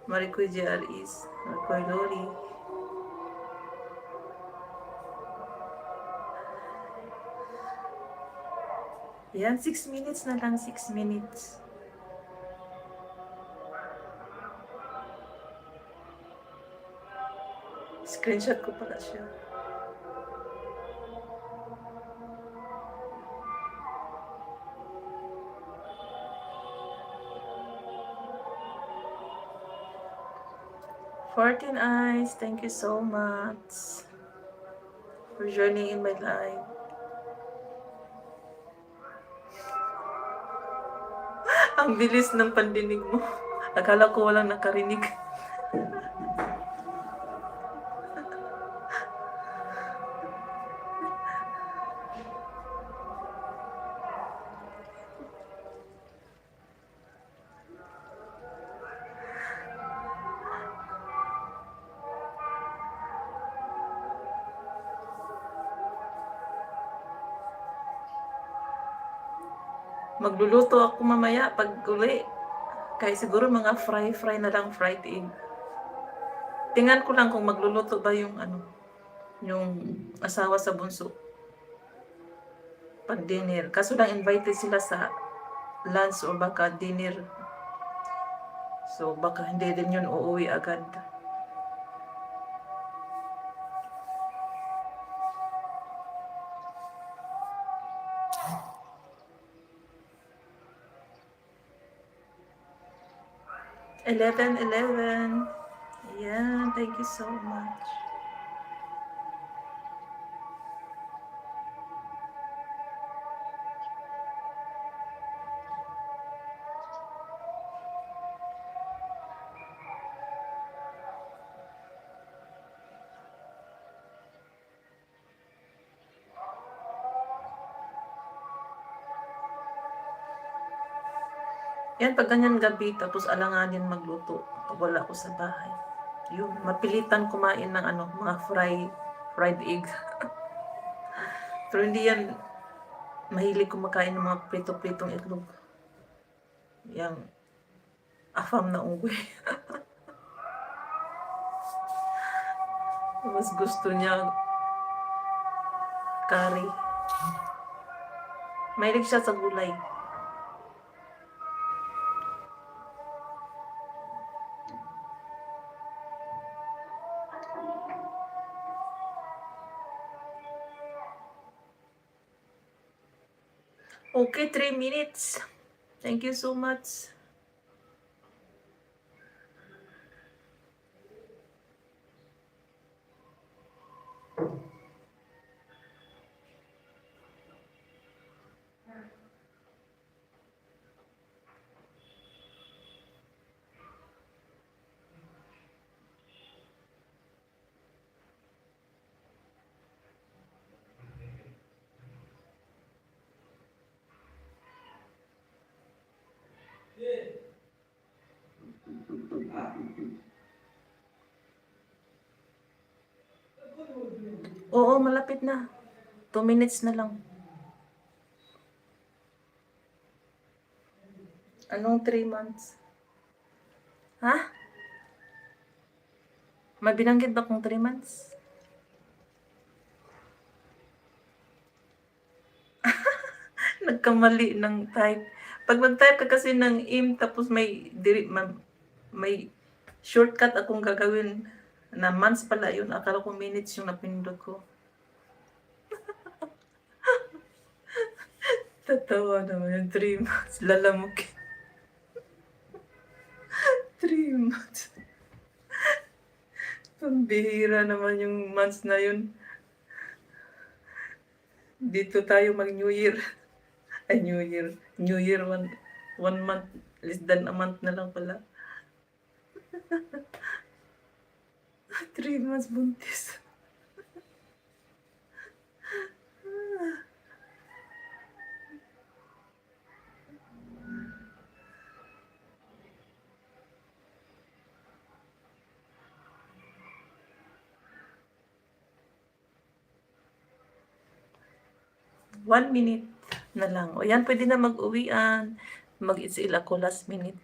Maricoy JREs. Maricoy Lori. Yan, 6 minutes na lang, 6 minutes. Screenshot ko pala siya. Fourteen Eyes, thank you so much for joining in my life. Ang bilis ng pandinig mo. Akala ko walang nakarinig. Magluluto ako mamaya pag uli. Kaya siguro mga fry na lang, fried egg. Tingnan ko lang kung magluluto ba yung yung asawa sa bunso. Pag dinner. Kaso lang invited sila sa lunch o baka dinner. So baka hindi din yun uuwi agad. Eleven. Yeah, thank you so much. Yan, pag ganyan gabi, tapos alanganin magluto. Pag wala ako sa bahay. Yun, mapilitan kumain ng mga fried egg. Pero hindi yan, mahilig kumakain ng mga prito-pritong itlog. Yang, afam na unggoy. Mas gusto niya, curry. Mahilig siya sa gulay. Okay, 3 minutes. Thank you so much. Oo, malapit na. 2 minutes na lang. Anong 3 months? Ha? May binanggit ba kung 3 months? Nagkamali ng type. Pag mag-type ka kasi ng im tapos may shortcut akong gagawin na months pala yun. Akala ko minutes yung napindot ko. Tatawa naman yung 3 months. Lalamukin. 3 months. Pambihira naman yung months na yun. Dito tayo mag-New Year. Ay, New Year. New Year, one month. Less than a month na lang pala. 3 months buntis. One minute na lang. O yan, pwede na mag-uwian. Mag-itsil ako last minute.